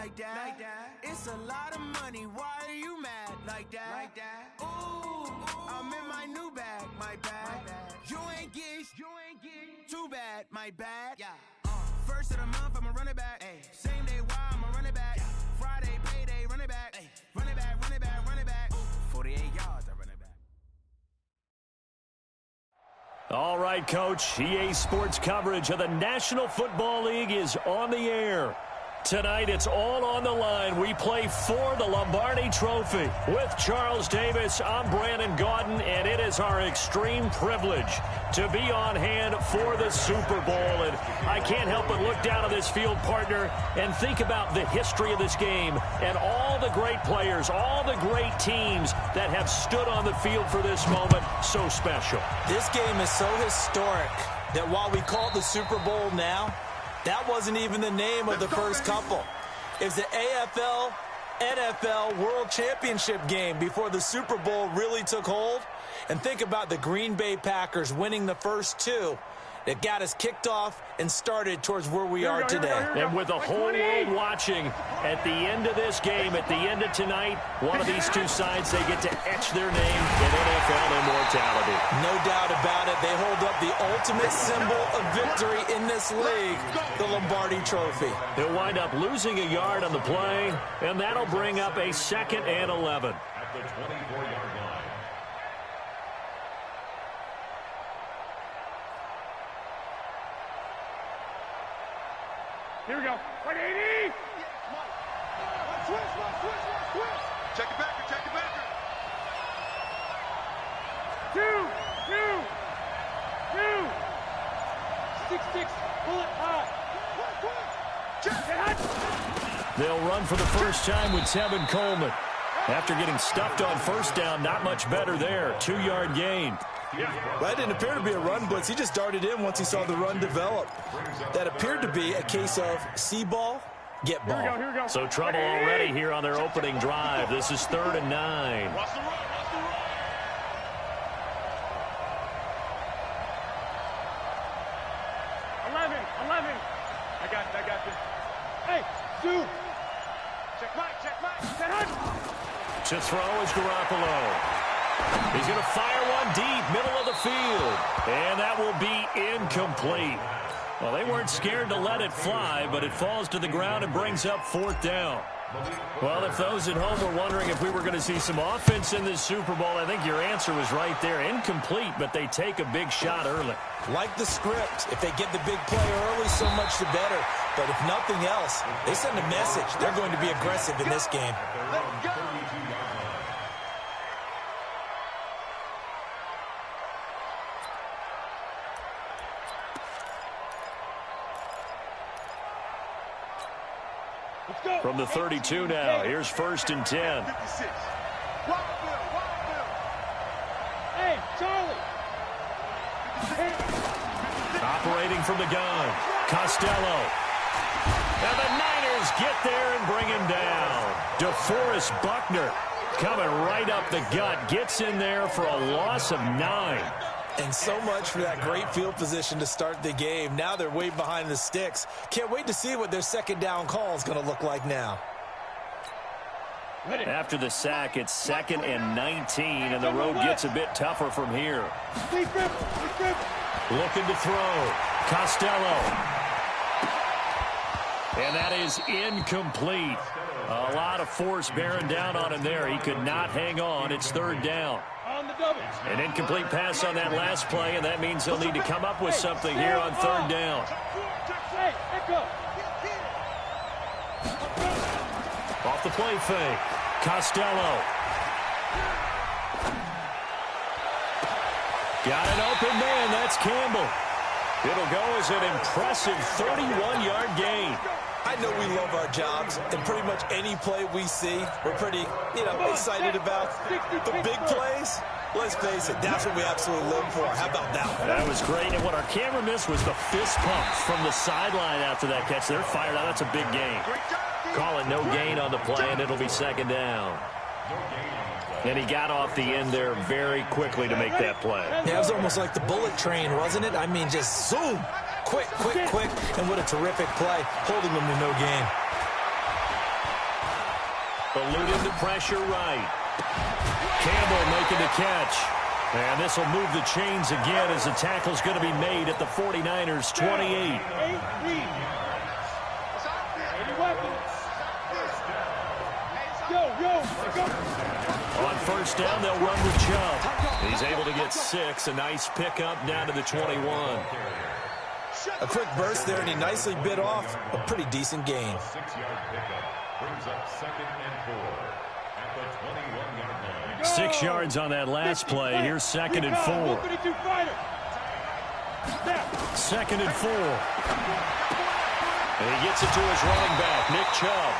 Like that. It's a lot of money. Why are you mad? Like that. Ooh, I'm in my new bag. My bad. You ain't get. Too bad. My bad. Yeah. First of the month, I'ma run it back. Ay. Same day, why I'ma run it back. Friday, payday, run it back. Ay. Run it back, run it back, run it back. 48 yards, I run it back. All right, Coach. EA Sports coverage of the National Football League is on the air. Tonight, it's all on the line. We play for the Lombardi Trophy. With Charles Davis, I'm Brandon Gaudin, and it is our extreme privilege to be on hand for the Super Bowl. And I can't help but look down at this field, partner, and think about the history of this game and all the great players, all the great teams that have stood on the field for this moment. So special. This game is so historic that while we call it the Super Bowl now, that wasn't even the name of the first couple. It was the AFL, NFL World Championship game before the Super Bowl really took hold. And think about the Green Bay Packers winning the first two that got us kicked off and started towards where we are today. And with the whole world watching at the end of this game, at the end of tonight, one of these two sides, they get to etch their name in NFL immortality. No doubt about it. They hold up the ultimate symbol of victory in this league, the Lombardi Trophy. They'll wind up losing a yard on the play, and that'll bring up a 2nd and 11. At the 24-yard line. Here we go. 180! Switch. Check it back. 2. 6. Pull it high. They'll run for the first time with Tevin Coleman. After getting stuffed on first down, not much better there. 2-yard gain. That didn't appear to be a run blitz. He just darted in once he saw the run develop. That appeared to be a case of see ball, get ball. Here we go. So trouble already here on their opening drive. This is 3rd and 9. Watch the run. 11. I got this. Hey, Sue. Check Mike. To throw is Garoppolo. He's going to fire one deep, middle of the field. And that will be incomplete. Well, they weren't scared to let it fly, but it falls to the ground and brings up 4th down. Well, if those at home were wondering if we were going to see some offense in this Super Bowl, I think your answer was right there. Incomplete, but they take a big shot early. Like the script, if they get the big play early, so much the better. But if nothing else, they send a message. They're going to be aggressive in this game. From the 32 now, here's 1st and 10. Hey, Charlie. Operating from the gun, Costello. And the Niners get there and bring him down. DeForest Buckner coming right up the gut, gets in there for a loss of 9. And so much for that great field position to start the game. Now they're way behind the sticks. Can't wait to see what their 2nd down call is going to look like now. After the sack, it's 2nd and 19, and the road gets a bit tougher from here. Looking to throw. Costello. And that is incomplete. A lot of force bearing down on him there. He could not hang on. It's 3rd down. An incomplete pass on that last play, and that means they'll need to come up with something here on 3rd down. Off the play fake. Costello. Got an open man. That's Campbell. It'll go as an impressive 31-yard gain. I know we love our jobs, and pretty much any play we see, we're pretty, excited about. The big plays, let's face it, that's what we absolutely live for. How about that one? That was great, and what our camera missed was the fist pumps from the sideline after that catch. They're fired out. That's a big gain. Calling no gain on the play, and it'll be 2nd down. And he got off the end there very quickly to make that play. Yeah, it was almost like the bullet train, wasn't it? I mean, just zoom. Quick, and what a terrific play, holding them to no gain. Eluding the pressure right. Campbell making the catch. And this will move the chains again as the tackle's going to be made at the 49ers' 28. On first down, they'll run with Chubb. He's able to get 6. A nice pickup down to the 21. A quick burst there, and he nicely bit off a pretty decent gain. 6-yard pickup brings up 2nd and 4 at the 21-yard line. 6 yards on that last play. Here's 2nd and 4. 2nd and 4. And he gets it to his running back, Nick Chubb.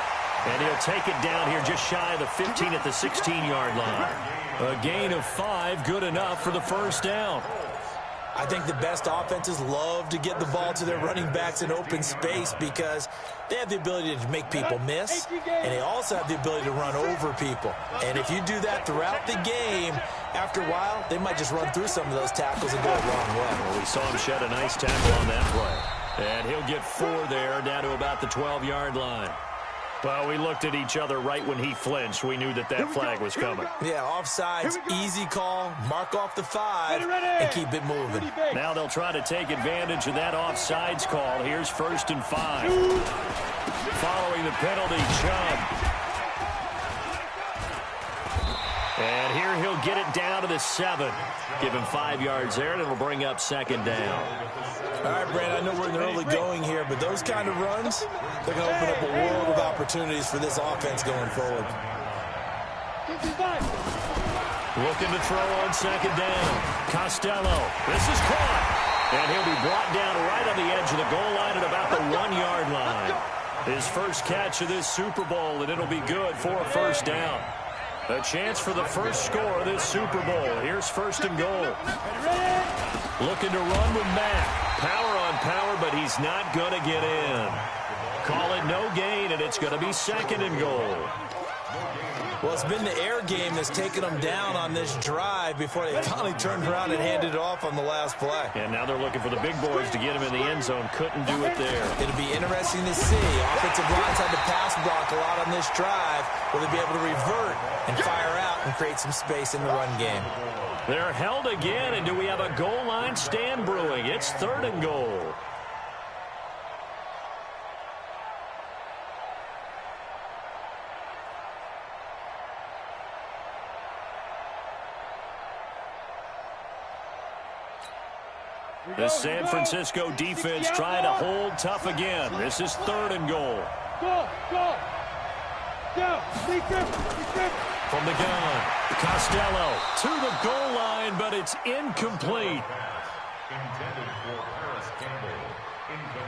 And he'll take it down here just shy of the 15 at the 16-yard line. A gain of 5, good enough for the first down. I think the best offenses love to get the ball to their running backs in open space because they have the ability to make people miss, and they also have the ability to run over people. And if you do that throughout the game, after a while, they might just run through some of those tackles and go a long way. Well, we saw him shed a nice tackle on that play. And he'll get 4 there, down to about the 12-yard line. Well, we looked at each other right when he flinched. We knew that flag was coming. Yeah, offsides, easy call, mark off the 5, and keep it moving. Now they'll try to take advantage of that offsides call. Here's 1st and 5. Following the penalty, Chubb. And here he'll get it down to the 7. Give him 5 yards there, and it'll bring up 2nd down. All right, Brandon, I know we're in the early going here, but those kind of runs, they're going to open up a world of opportunities for this offense going forward. Looking to throw on 2nd down. Costello. This is caught. And he'll be brought down right on the edge of the goal line at about the 1-yard line. His first catch of this Super Bowl, and it'll be good for a first down. A chance for the first score of this Super Bowl. Here's 1st and goal. Looking to run with Mack. Power on power, but he's not going to get in. Call it no gain, and it's going to be 2nd and goal. Well, it's been the air game that's taken them down on this drive before they finally turned around and handed it off on the last play. And now they're looking for the big boys to get him in the end zone. Couldn't do it there. It'll be interesting to see. Offensive lines had to pass block a lot on this drive. Will they be able to revert and fire out and create some space in the run game? They're held again, and do we have a goal line stand brewing? It's 3rd and goal. The San Francisco defense trying to hold tough again. This is 3rd and goal. Go! From the gun, Costello to the goal line, but it's incomplete.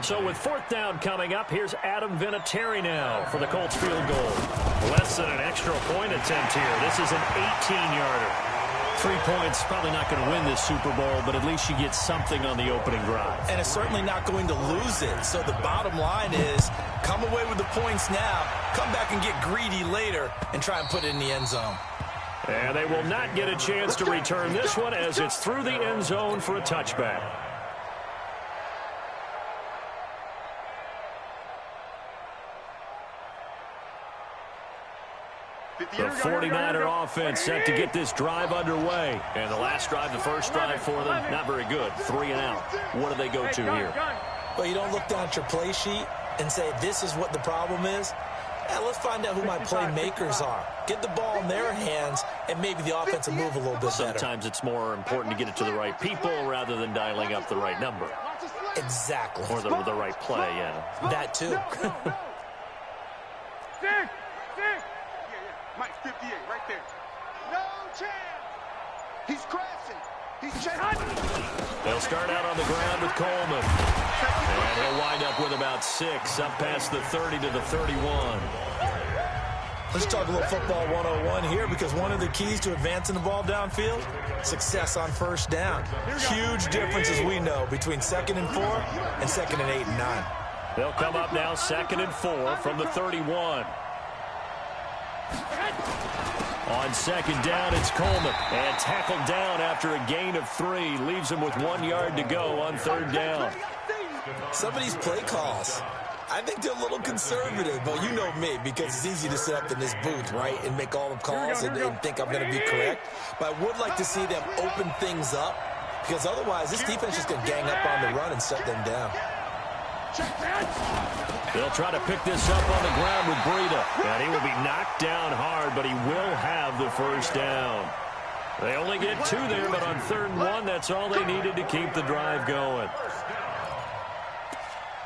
So with 4th down coming up, here's Adam Vinatieri now for the Colts field goal. Less than an extra point attempt here. This is an 18-yarder. 3 points, probably not going to win this Super Bowl, but at least you get something on the opening drive. And it's certainly not going to lose it. So the bottom line is come away with the points now, come back and get greedy later, and try and put it in the end zone. And they will not get a chance to return this one as it's through the end zone for a touchback. The 49er offense set to get this drive underway. And the last drive, the first drive for them, not very good. 3 and out. What do they go to here? Well, you don't look down at your play sheet and say, this is what the problem is. Let's find out who my playmakers are. Get the ball in their hands, and maybe the offense will move a little bit better. Sometimes it's more important to get it to the right people rather than dialing up the right number. Exactly. Or the right play, yeah. That too. Mike 58, right there. No chance. He's crashing. He's chasing. They'll start out on the ground with Coleman. And he'll wind up with about 6, up past the 30 to the 31. Let's talk a little football 101 here, because one of the keys to advancing the ball downfield, success on first down. Huge difference, as we know, between 2nd and 4 and 2nd and 8 and 9. They'll come up now 2nd and 4 from the 31. On 2nd down, it's Coleman. And tackled down after a gain of 3. Leaves him with 1 yard to go on 3rd down. Some of these play calls, I think they're a little conservative, but you know me, because it's easy to sit up in this booth, right, and make all the calls and think I'm going to be correct. But I would like to see them open things up, because otherwise this defense is going to gang up on the run and shut them down. They'll try to pick this up on the ground with Breida. And he will be knocked down hard, but he will have the first down. They only get 2 there, but on 3rd and 1, that's all they needed to keep the drive going.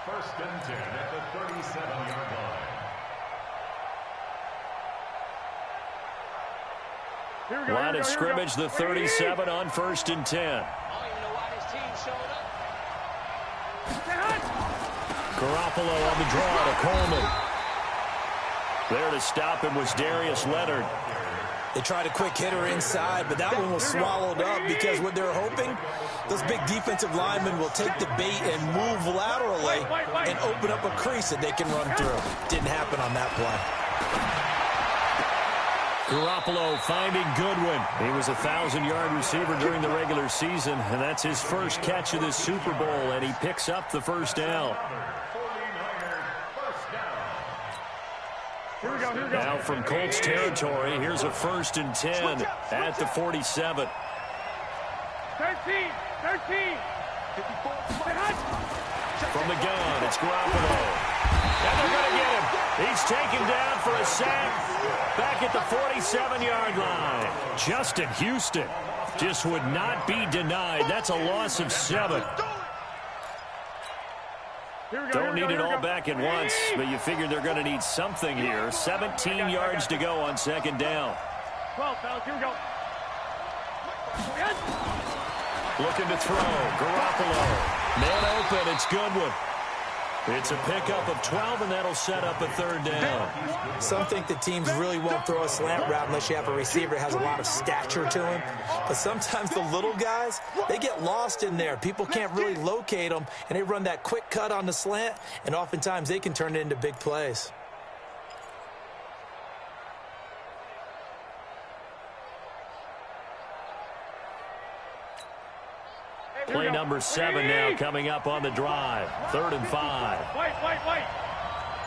First and 10 at the 37-yard line. Line of scrimmage, the 37 on 1st and 10. I don't even know why this team showed up. Garoppolo on the draw to Coleman. There to stop him was Darius Leonard. They tried a quick hitter inside, but that one was swallowed up because what they're hoping, those big defensive linemen will take the bait and move laterally and open up a crease that they can run through. Didn't happen on that play. Garoppolo finding Goodwin. He was a 1,000-yard receiver during the regular season, and that's his first catch of this Super Bowl, and he picks up the first down. Now from Colts territory, here's a 1st and 10 at the 47. 13. From the gun, it's Garoppolo. And they're going to get him. He's taken down for a sack back at the 47-yard line. Justin Houston just would not be denied. That's a loss of 7. Don't need it all back at once, but you figure they're going to need something here. 17 yards to go on 2nd down. 12, fellas, here we go. Looking to throw. Garoppolo. Man open. It's Goodwin. It's a pickup of 12, and that'll set up a 3rd down. Some think the teams really won't throw a slant route unless you have a receiver that has a lot of stature to him. But sometimes the little guys, they get lost in there. People can't really locate them, and they run that quick cut on the slant, and oftentimes they can turn it into big plays. Play number 7 now coming up on the drive. 3rd and 5. Wait.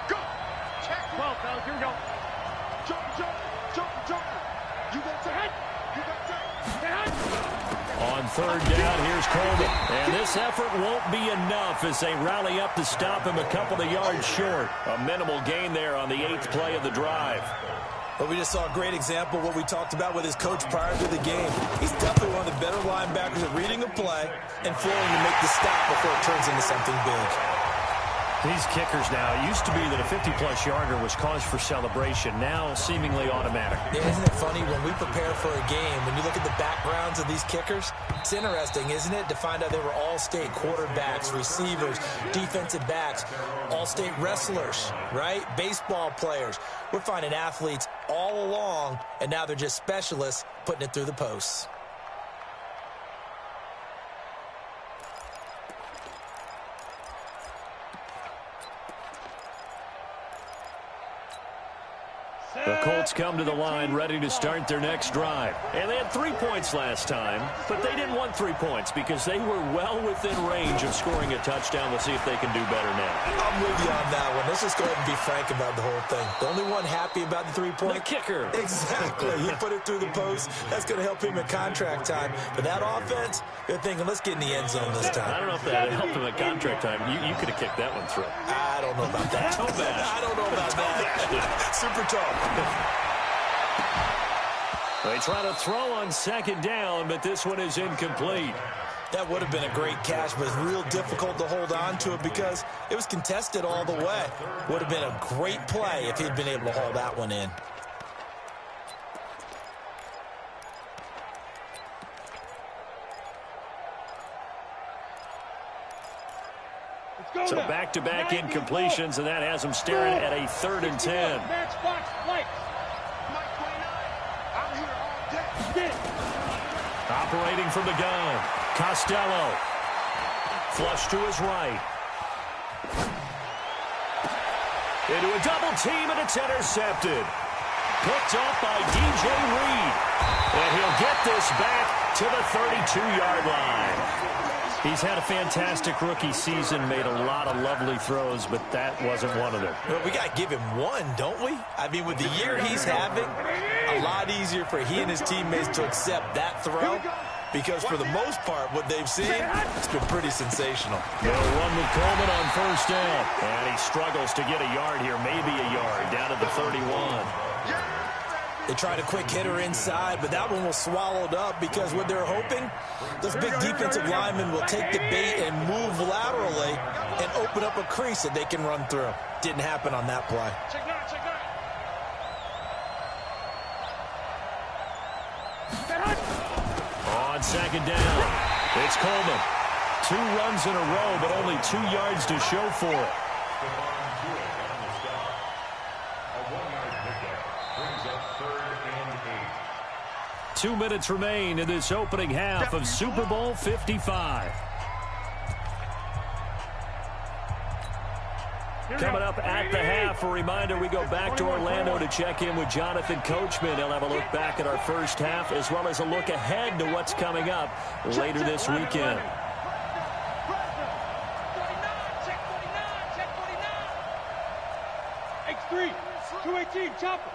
Go. Check. 12, fellas, here we go. Jump. You got to On 3rd down, here's Coleman. And this effort won't be enough as they rally up to stop him a couple of yards short. A minimal gain there on the 8th play of the drive. But we just saw a great example of what we talked about with his coach prior to the game. He's definitely one of the better linebackers at reading a play and flowing to make the stop before it turns into something big. These kickers now, it used to be that a 50-plus yarder was cause for celebration. Now seemingly automatic. Yeah, isn't it funny when we prepare for a game, when you look at the backgrounds of these kickers, it's interesting, isn't it, to find out they were all-state quarterbacks, receivers, defensive backs, all-state wrestlers, right? Baseball players. We're finding athletes all along, and now they're just specialists putting it through the posts. The Colts come to the line ready to start their next drive. And they had 3 points last time, but they didn't want 3 points because they were well within range of scoring a touchdown. We'll see if they can do better now. I'm with you on that one. Let's just go ahead and be frank about the whole thing. The only one happy about the 3-point? The kicker. Exactly. He put it through the post. That's going to help him in contract time. But that offense, they're thinking, let's get in the end zone this time. I don't know if that helped him at contract time. You could have kicked that one through. I don't know about that. Toe bash. I don't know about that. Super tough. They try to throw on 2nd down, but this one is incomplete. That would have been a great catch, but it's real difficult to hold on to it because it was contested all the way. Would have been a great play if he'd been able to haul that one in. So back-to-back incompletions, and that has them staring at a 3rd and 10. Operating from the gun, Costello. Flush to his right. Into a double team, and it's intercepted. Picked off by DJ Reed. And he'll get this back to the 32-yard line. He's had a fantastic rookie season, made a lot of lovely throws, but that wasn't one of them. Well, we got to give him one, don't we? I mean, with the year he's having, a lot easier for he and his teammates to accept that throw, because for the most part, what they've seen, it's been pretty sensational. They'll run with Coleman on first down, and he struggles to get a yard here, maybe a yard, down to the 31. They tried a quick hitter inside, but that one was swallowed up because what they're hoping, those big defensive linemen will take the bait and move laterally and open up a crease that they can run through. Didn't happen on that play. On second down, it's Coleman. 2 runs in a row, but only 2 yards to show for it. 2 minutes remain in this opening half of Super Bowl 55. Coming up at the half, a reminder, we go back to Orlando to check in with Jonathan Coachman. He'll have a look back at our first half as well as a look ahead to what's coming up later this weekend. X3, 218, chopper.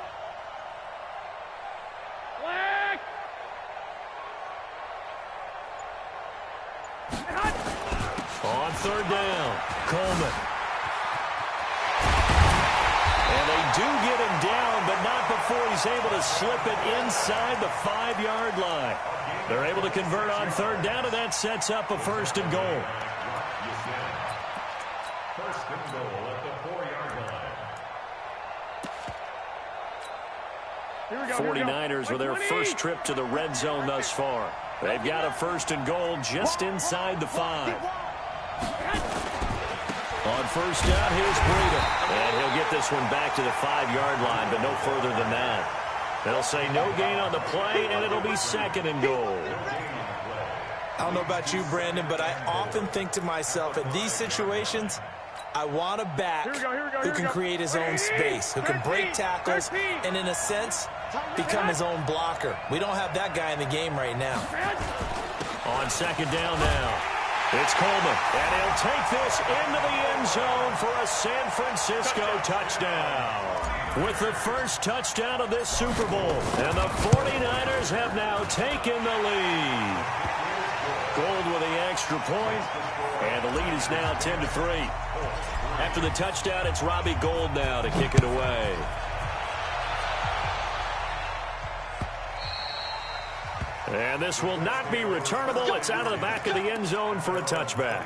Flag. On third down, Coleman. And they do get him down, but not before he's able to slip it inside the 5-yard line. They're able to convert on third down, and that sets up a first and goal. First and goal at the 4-yard line. 49ers with their first trip to the red zone thus far. They've got a first and goal just inside the 5. On first down, here's Breida. And he'll get this one back to the 5-yard line, but no further than that. They'll say no gain on the play, and it'll be second and goal. I don't know about you, Brandon, but I often think to myself, in these situations, I want a back who can create his own space, who can break tackles, and in a sense, become his own blocker. We don't have that guy in the game right now. On second down now, it's Coleman, and he'll take this into the end zone for a San Francisco touchdown. With the first touchdown of this Super Bowl, and the 49ers have now taken the lead. Gold with the extra point, and the lead is now 10-3. After the touchdown, it's Robbie Gould now to kick it away. And this will not be returnable. It's out of the back of the end zone for a touchback.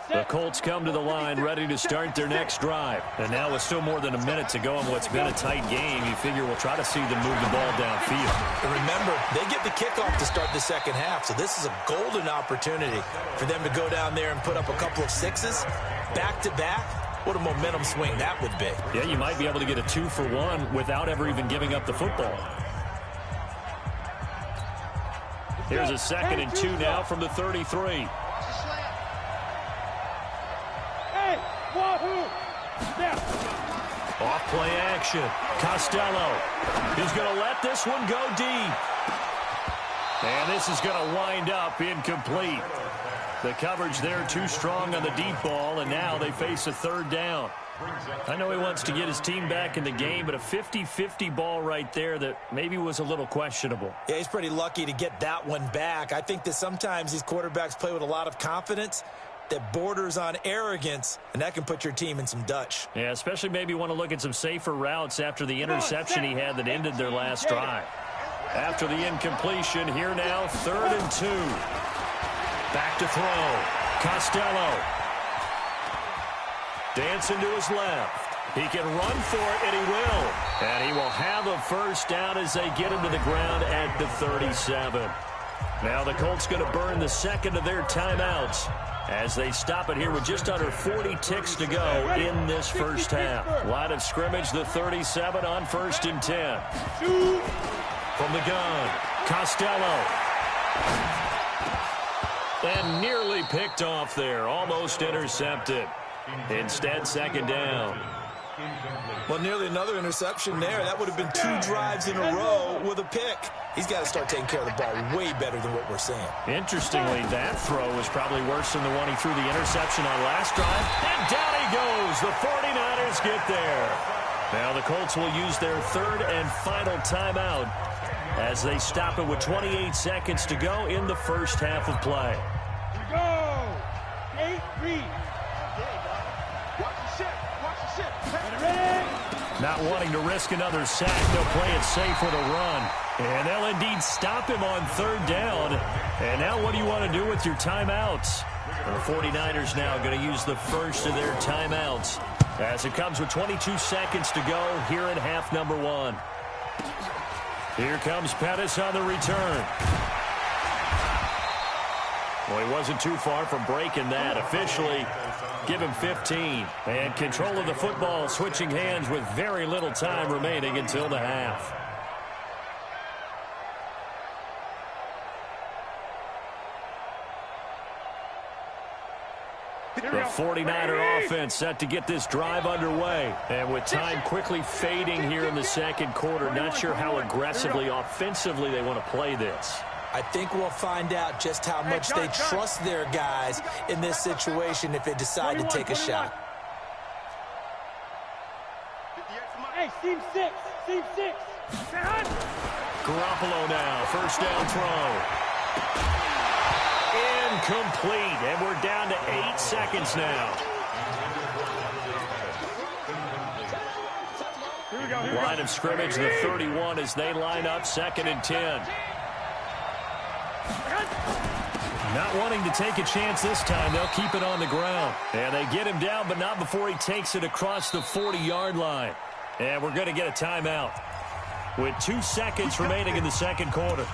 The Colts come to the line ready to start their next drive. And now with still more than a minute to go in what's been a tight game, you figure we'll try to see them move the ball downfield. And remember, they get the kickoff to start the second half, so this is a golden opportunity for them to go down there and put up a couple of sixes back-to-back. What a momentum swing that would be. Yeah, you might be able to get a 2-for-1 without ever even giving up the football. Here's a 2nd and 2 now from the 33. Off play action. Costello. He's going to let this one go deep. And this is going to wind up incomplete. The coverage there too strong on the deep ball, and now they face a third down. I know he wants to get his team back in the game, but a 50-50 ball right there that maybe was a little questionable. Yeah, he's pretty lucky to get that one back. I think that sometimes these quarterbacks play with a lot of confidence that borders on arrogance, and that can put your team in some Dutch. Yeah, especially maybe want to look at some safer routes after the interception he had that ended their last drive. After the incompletion, here now, 3rd and 2. Back to throw. Costello. Dancing to his left. He can run for it, and he will. And he will have a first down as they get him to the ground at the 37. Now the Colts going to burn the second of their timeouts as they stop it here with just under 40 ticks to go in this first half. Line of scrimmage, the 37 on 1st and 10. From the gun, Costello. And nearly picked off there, almost intercepted. Instead, second down. Well, nearly another interception there. That would have been 2 drives in a row with a pick. He's got to start taking care of the ball way better than what we're seeing. Interestingly, that throw was probably worse than the one he threw the interception on last drive. And down he goes. The 49ers get there. Now the Colts will use their third and final timeout as they stop it with 28 seconds to go in the first half of play. Go! 8-3. Watch the shit. Watch the shit. Ready? Not wanting to risk another sack, they'll play it safe with a run. And they'll indeed stop him on third down. And now what do you want to do with your timeouts? The 49ers now going to use the first of their timeouts as it comes with 22 seconds to go here in half number 1. Here comes Pettis on the return. Well, he wasn't too far from breaking that. Officially, give him 15. And control of the football switching hands with very little time remaining until the half. The 49er offense set to get this drive underway. And with time quickly fading here in the second quarter, not sure how aggressively, offensively they want to play this. I think we'll find out just how much they trust their guys in this situation if they decide to take a shot. Hey, seam 6. Seam 6. Garoppolo now, first down throw. Incomplete, and we're down to 8 seconds now. Line of scrimmage, the 31 as they line up, 2nd and 10. Not wanting to take a chance this time, they'll keep it on the ground. And they get him down, but not before he takes it across the 40-yard line. And we're going to get a timeout with 2 seconds remaining in the second quarter.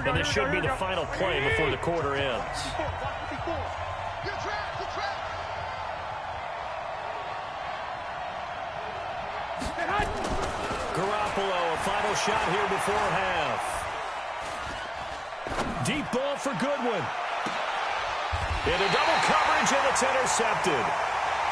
And this should be the final play before the quarter ends. Garoppolo, a final shot here before half. Deep ball for Goodwin. Into double coverage, and it's intercepted.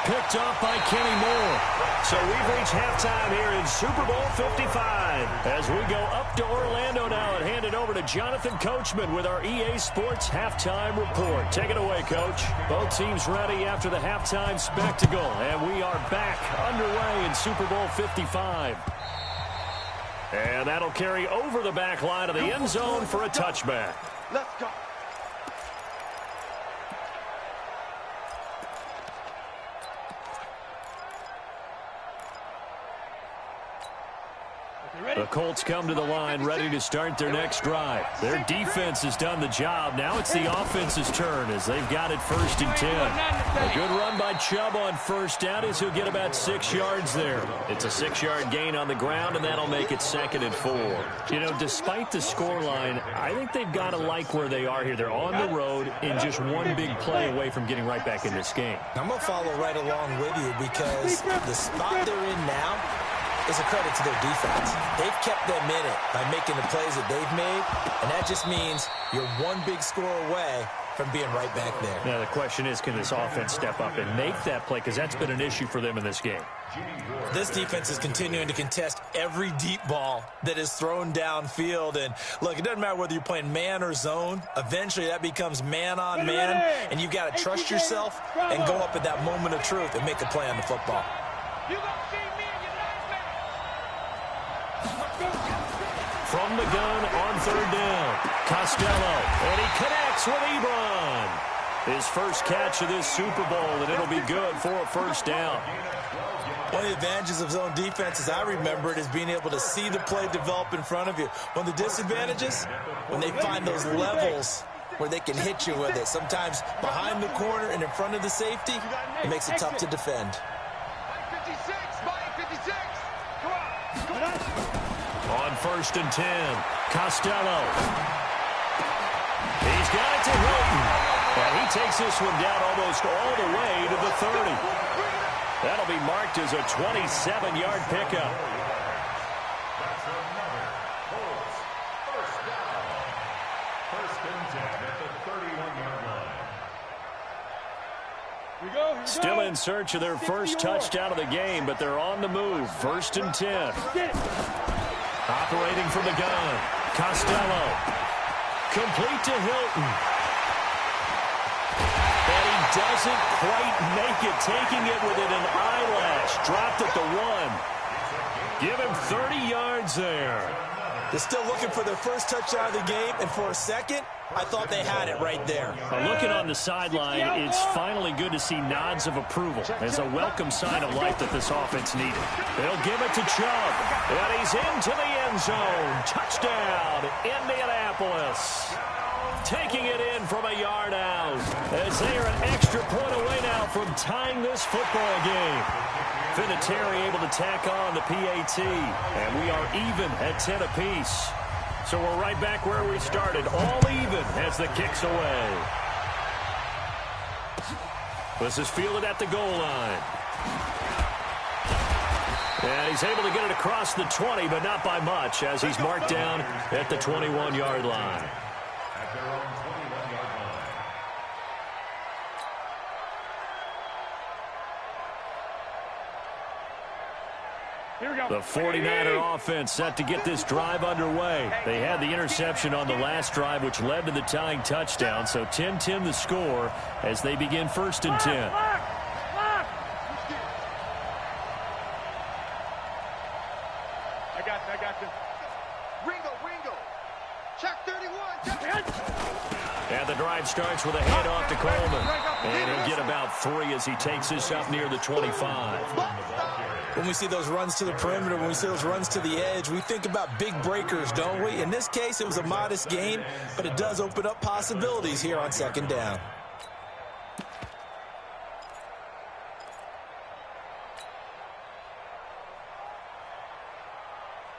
Picked off by Kenny Moore. So we've reached halftime here in Super Bowl 55. As we go up to Orlando now and hand it over to Jonathan Coachman with our EA Sports Halftime Report. Take it away, Coach. Both teams ready after the halftime spectacle. And we are back underway in Super Bowl 55. And that'll carry over the back line of the end zone for a touchback. Let's go. The Colts come to the line ready to start their next drive. Their defense has done the job. Now it's the offense's turn as they've got it 1st and 10. A good run by Chubb on first down as he'll get about 6 yards there. It's a 6-yard gain on the ground, and that'll make it 2nd and 4. You know, despite the scoreline, I think they've got to like where they are here. They're on the road and just one big play away from getting right back in this game. I'm going to follow right along with you because the spot they're in now is a credit to their defense. They've kept them in it by making the plays that they've made, and that just means you're one big score away from being right back there. Now, the question is, can this offense step up and make that play? Because that's been an issue for them in this game. This defense is continuing to contest every deep ball that is thrown downfield. And, look, it doesn't matter whether you're playing man or zone. Eventually, that becomes man on man, and you've got to trust yourself and go up at that moment of truth and make a play on the football. From the gun on third down, Costello, and he connects with Ebron. His first catch of this Super Bowl, and it'll be good for a first down. One of the advantages of zone defense, as I remember it, is being able to see the play develop in front of you. One of the disadvantages, when they find those levels where they can hit you with it. Sometimes behind the corner and in front of the safety, it makes it tough to defend. 56, Mike, 56. Come on. On 1st and 10, Costello. He's got it to Hilton. And he takes this one down almost all the way to the 30. That'll be marked as a 27-yard pickup. That's another Colts first down. First and 10 at the 31-yard line. Still in search of their first touchdown of the game, but they're on the move. First and 10. Operating from the gun. Costello. Complete to Hilton. And he doesn't quite make it, taking it within an eyelash. Dropped at the 1. Give him 30 yards there. They're still looking for their first touchdown of the game, and for a second, I thought they had it right there. Looking on the sideline, it's finally good to see nods of approval. It's a welcome sign of life that this offense needed. They'll give it to Chubb, and he's into the end zone. Touchdown, Indianapolis. Taking it in from a yard out, as they are an extra point away now from tying this football game. Vinatieri able to tack on the PAT, and we are even at 10 apiece. So we're right back where we started, all even as the kick's away. This is fielded at the goal line. And he's able to get it across the 20, but not by much, as he's marked down at the 21-yard line. At their own 21-yard line. Here we go. The 49er offense set to get this drive underway. They had the interception on the last drive, which led to the tying touchdown. So 10-10 the score as they begin first and 10. I got you. Ringo. Check 31. And the drive starts with a handoff to Coleman. And he'll get about 3 as he takes this up near the 25. When we see those runs to the perimeter, when we see those runs to the edge, we think about big breakers, don't we? In this case, it was a modest gain, but it does open up possibilities here on second down.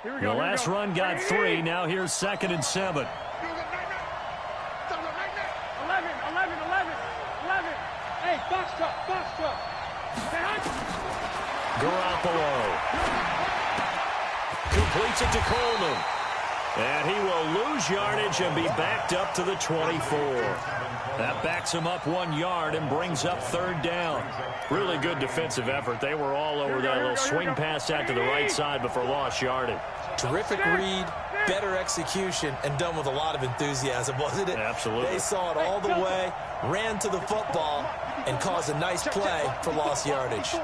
Here we The go. last run got 3. Now here's second and 7. 11. Hey, box truck. Garoppolo completes it to Coleman. And he will lose yardage and be backed up to the 24. That backs him up 1 yard and brings up third down. Really good defensive effort. They were all over that little swing pass out to the right side before lost yardage. Terrific read, better execution, and done with a lot of enthusiasm, wasn't it? Absolutely. They saw it all the way, ran to the football, and caused a nice play for lost yardage.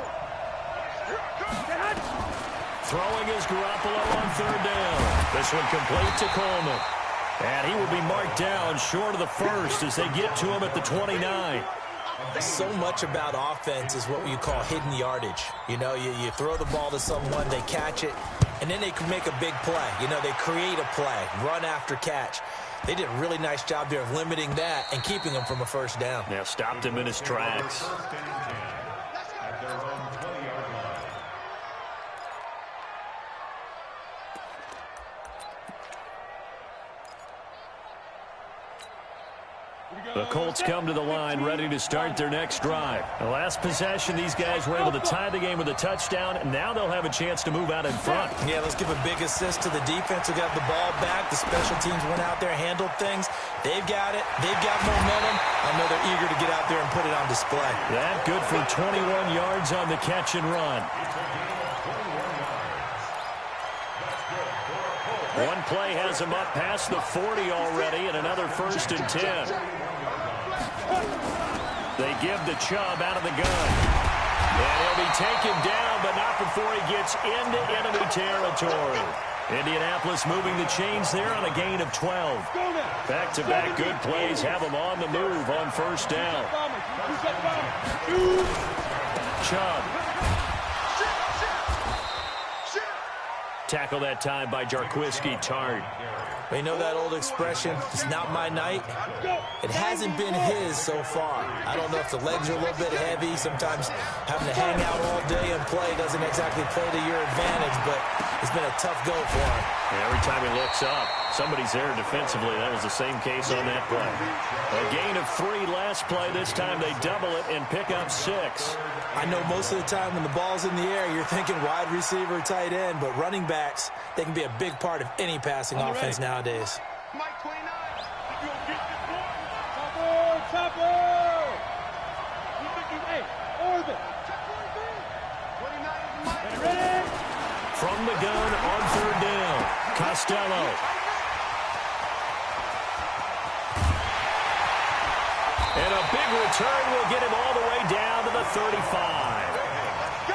Throwing is Garoppolo on third down. This one complete to Coleman. And he will be marked down short of the first as they get to him at the 29. So much about offense is what you call hidden yardage. You know, you throw the ball to someone, they catch it, and then they can make a big play. You know, they create a play, run after catch. They did a really nice job there of limiting that and keeping him from a first down. Yeah, stopped him in his tracks. First and 10 at their own 20-yard line. The Colts come to the line ready to start their next drive. The last possession, these guys were able to tie the game with a touchdown, and now they'll have a chance to move out in front. Yeah, let's give a big assist to the defense who got the ball back. The special teams went out there, handled things. They've got it. They've got momentum. I know they're eager to get out there and put it on display. That good for 21 yards on the catch and run. One play has him up past the 40 already, and another first and 10. They give to Chubb out of the gun. And he'll be taken down, but not before he gets into enemy territory. Indianapolis moving the chains there on a gain of 12. Back-to-back good plays have them on the move on first down. Chubb. Tackle that time by Jarquiski Tart. You know that old expression, it's not my night? It hasn't been his so far. I don't know if the legs are a little bit heavy. Sometimes having to hang out all day and play doesn't exactly play to your advantage, but It's been a tough go for him. Every time he looks up, somebody's there defensively. That was the same case on that play. A gain of 3 last play. This time they double it and pick up 6. I know most of the time when the ball's in the air, you're thinking wide receiver, tight end, but running backs, they can be a big part of any passing offense nowadays. Mike 29. You gonna get this one? Chopper! You think you ain't? Orbit! Check 29 is Mike. Ready? From the gun on 3rd down, Costello. And a big return will get him all the way down to the 35.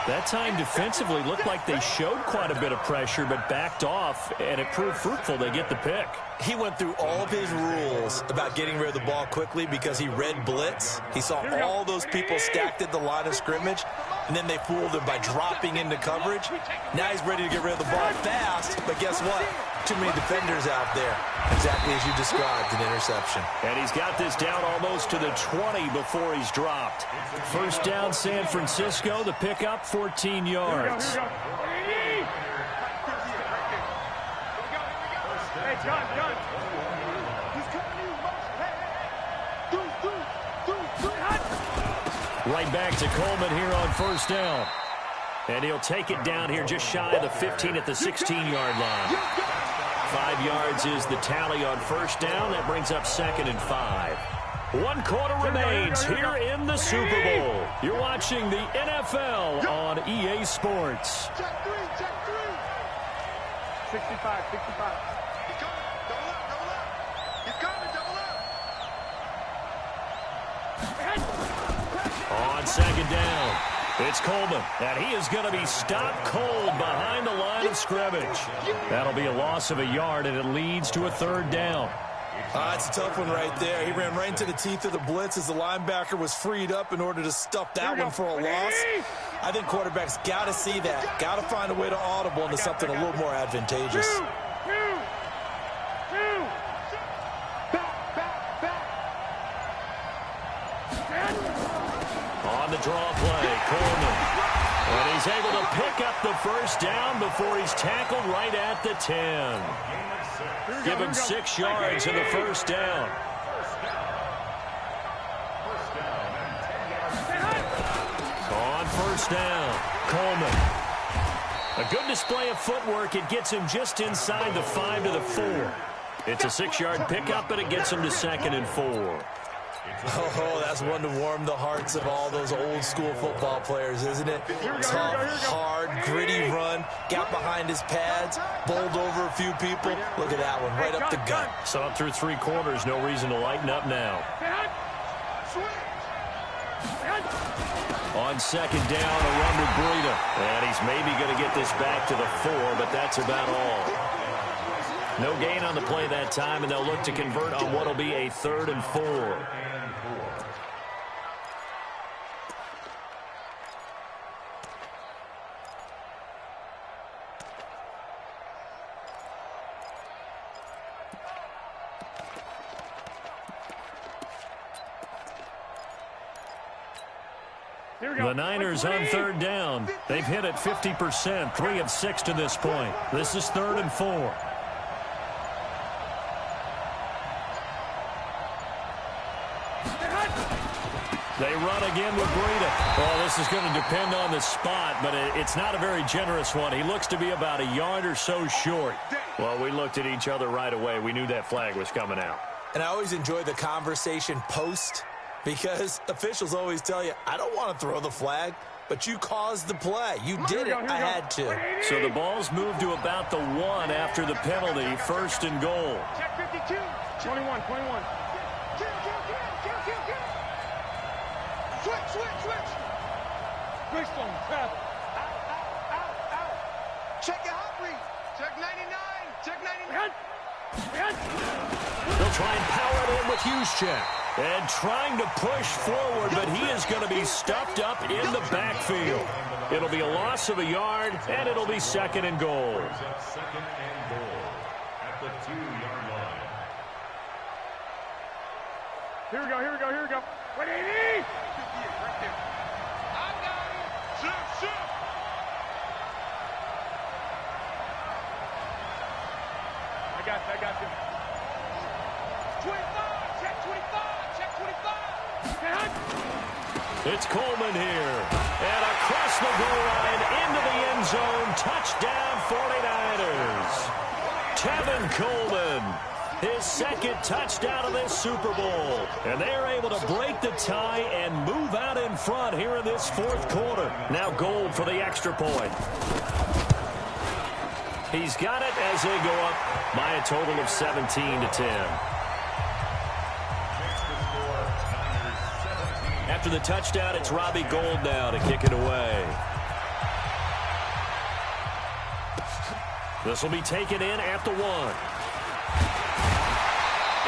That time defensively looked like they showed quite a bit of pressure but backed off, and it proved fruitful. They get the pick. He went through all of his rules about getting rid of the ball quickly because he read blitz. He saw all those people stacked at the line of scrimmage, and then they fooled him by dropping into coverage. Now he's ready to get rid of the ball fast, but guess what? Too many defenders out there. Exactly as you described, an interception. And he's got this down almost to the 20 before he's dropped. 1st down, San Francisco. The pickup, 14 yards. Hey, John. He's coming to you. Right back to Coleman here on 1st down. And he'll take it down here just shy of the 15 at the 16-yard line. 5 yards is the tally on 1st down. That brings up 2nd and 5. 1 quarter remains here in the Super Bowl. You're watching the NFL on EA Sports. Check 3. 65. He's coming. Double up. He's coming. Double up. On 2nd down, it's Coleman, and he is going to be stopped cold behind the line of scrimmage. That'll be a loss of a yard, and it leads to a 3rd down. It's a tough one right there. He ran right into the teeth of the blitz as the linebacker was freed up in order to stuff that one for a loss. I think quarterbacks got to see that. Got to find a way to audible into something a little more advantageous. On the draw play, Coleman. And he's able to pick up the 1st down before he's tackled right at the 10. Give him 6 yards in the 1st down. On 1st down, Coleman. A good display of footwork. It gets him just inside the 5 to the 4. It's a 6-yard pickup, and it gets him to 2nd and 4. Oh, that's one to warm the hearts of all those old-school football players, isn't it? Tough, hard, gritty run, got behind his pads, bowled over a few people. Look at that one, right up the gut. Saw it through 3 quarters, no reason to lighten up now. On 2nd down, a run with Breida. And he's maybe going to get this back to the 4, but that's about all. No gain on the play that time, and they'll look to convert on what will be a 3rd and 4. The Niners on 3rd down. They've hit it 50%, 3 of 6 to this point. This is 3rd and 4. They run again with Breida. Oh, this is going to depend on the spot, but it's not a very generous one. He looks to be about a yard or so short. Well, we looked at each other right away. We knew that flag was coming out. And I always enjoy the conversation post because officials always tell you, I don't want to throw the flag, but you caused the play. You did it. I had to. So the ball's moved to about the 1 after the penalty, 1st and goal. Check 52. 21. Switch. Switch on trap. Out. Check your hot read. Check 99. Check 99. They'll try and power it in with Juszczyk. And trying to push forward, but he is going to be stuffed up in the backfield. It'll be a loss of a yard, and it'll be 2nd and goal. 2nd and goal at the 2-yard line. Here we go. 180. I got it. Shoot. got you. 25, check 25, check 25. It's Coleman here. And across the goal line into the end zone. Touchdown 49ers. Tevin Coleman. His second touchdown of this Super Bowl. And they are able to break the tie and move out in front here in this fourth quarter. Now Gold for the extra point. He's got it as they go up by a total of 17-10. After the touchdown, it's Robbie Gould now to kick it away. This will be taken in at the 1.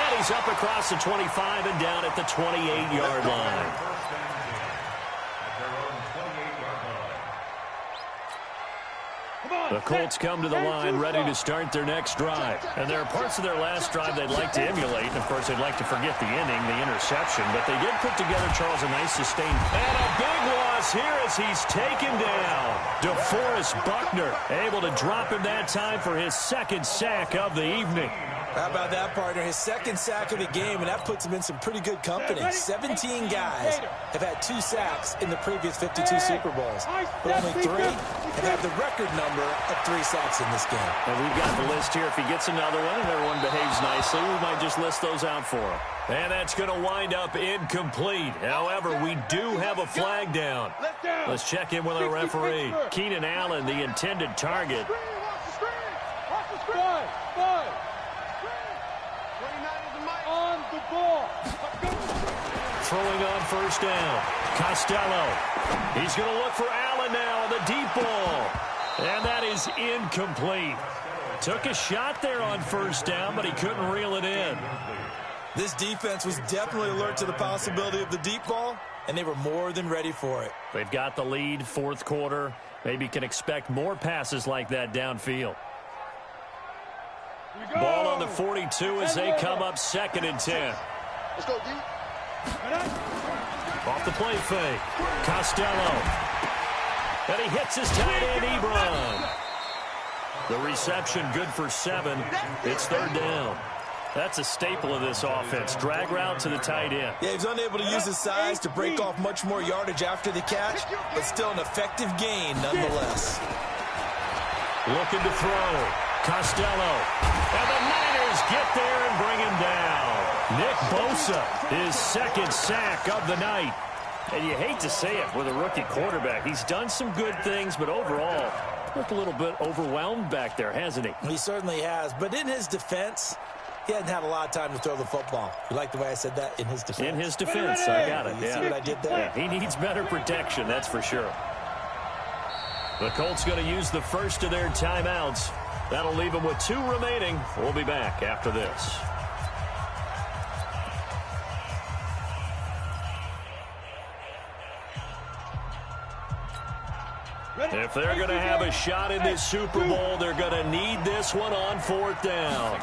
And he's up across the 25 and down at the 28-yard line. The Colts come to the line ready to start their next drive. And there are parts of their last drive they'd like to emulate. And, of course, they'd like to forget the inning, the interception. But they did put together, Charles, a nice sustained. And a big loss here as he's taken down. DeForest Buckner able to drop him that time for his second sack of the evening. How about that, partner? His second sack of the game, and that puts him in some pretty good company. 17 guys have had 2 sacks in the previous 52 Super Bowls, but only 3 have had the record number of 3 sacks in this game. And we've got the list here. If he gets another one and everyone behaves nicely, we might just list those out for him. And that's going to wind up incomplete. However, we do have a flag down. Let's check in with our referee. Keenan Allen, the intended target. On the ball. Throwing on first down. Costello. He's going to look for Allen now on the deep ball. And that is incomplete. Took a shot there on first down, but he couldn't reel it in. This defense was definitely alert to the possibility of the deep ball, and they were more than ready for it. They've got the lead, fourth quarter. Maybe can expect more passes like that downfield. Ball on the 42 as they come up 2nd and 10. Let's go, D. Off the play fake. Costello. And he hits his tight end, Ebron. The reception good for 7. It's 3rd down. That's a staple of this offense. Drag route to the tight end. Yeah, he's unable to use his size to break off much more yardage after the catch, but still an effective gain nonetheless. Looking to throw. Costello. And the Niners get there and bring him down. Nick Bosa, his 2nd sack of the night. And you hate to say it with a rookie quarterback. He's done some good things, but overall, looked a little bit overwhelmed back there, hasn't he? He certainly has. But in his defense, he hadn't had a lot of time to throw the football. You like the way I said that? In his defense. In his defense, I got it. You see what I did there? Yeah, he needs better protection, that's for sure. The Colts going to use the first of their timeouts. That'll leave them with 2 remaining. We'll be back after this. If they're going to have a shot in this Super Bowl, they're going to need this one on 4th down.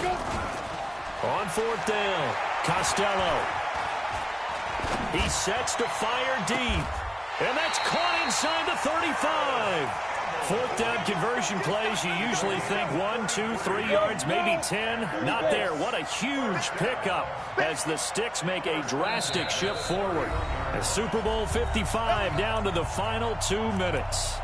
On 4th down, Costello. He sets to fire deep. And that's caught inside the 35. 4th down conversion plays, you usually think 1, 2, 3 yards, maybe 10. Not there. What a huge pickup as the Sticks make a drastic shift forward. And Super Bowl 55 down to the final 2 minutes.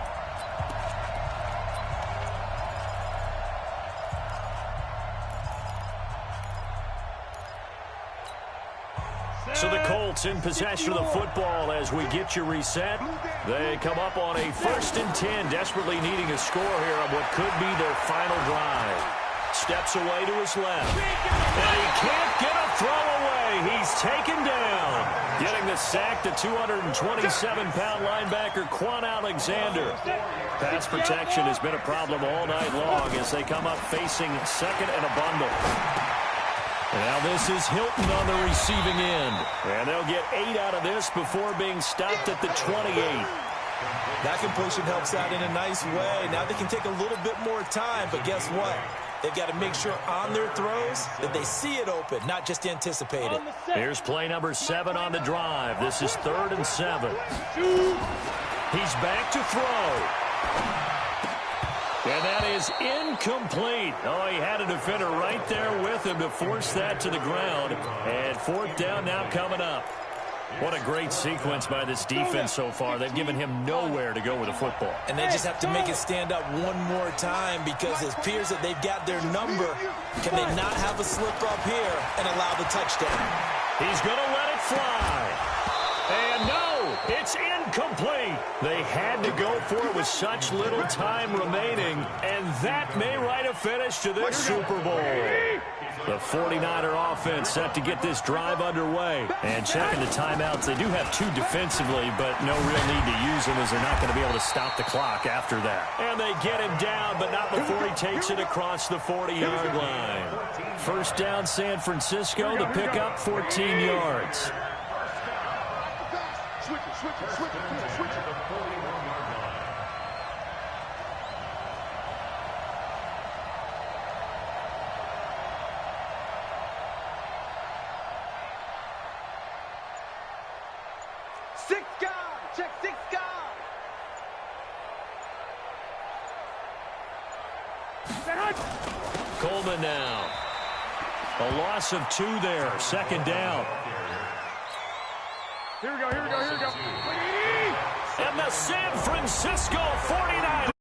So the Colts in possession of the football as we get you reset. They come up on a 1st and 10, desperately needing a score here on what could be their final drive. Steps away to his left. And he can't get a throw away. He's taken down. Getting the sack, the 227-pound linebacker, Quan Alexander. Pass protection has been a problem all night long as they come up facing 2nd and a bundle. Now this is Hilton on the receiving end. And they'll get 8 out of this before being stopped at the 28. That completion helps out in a nice way. Now they can take a little bit more time, but guess what? They've got to make sure on their throws that they see it open, not just anticipate it. Here's play number 7 on the drive. This is 3rd and 7. He's back to throw. And that is incomplete. Oh, he had a defender right there with him to force that to the ground. And fourth down now coming up. What a great sequence by this defense so far. They've given him nowhere to go with the football. And they just have to make it stand up one more time because it appears that they've got their number. Can they not have a slip up here and allow the touchdown? He's going to let it fly. And no, it's incomplete. They had to go for it with such little time remaining, and that may write a finish to this Super Bowl. The 49er offense set to get this drive underway. And checking the timeouts, they do have two defensively, but no real need to use them as they're not going to be able to stop the clock after that. And they get him down, but not before he takes it across the 40-yard line. First down, San Francisco, the pickup, 14 yards. Switch it to the 41-yard line. Six guard. Check six guard. Coleman now. A loss of 2 there. Second down. Here we go. And the San Francisco 49ers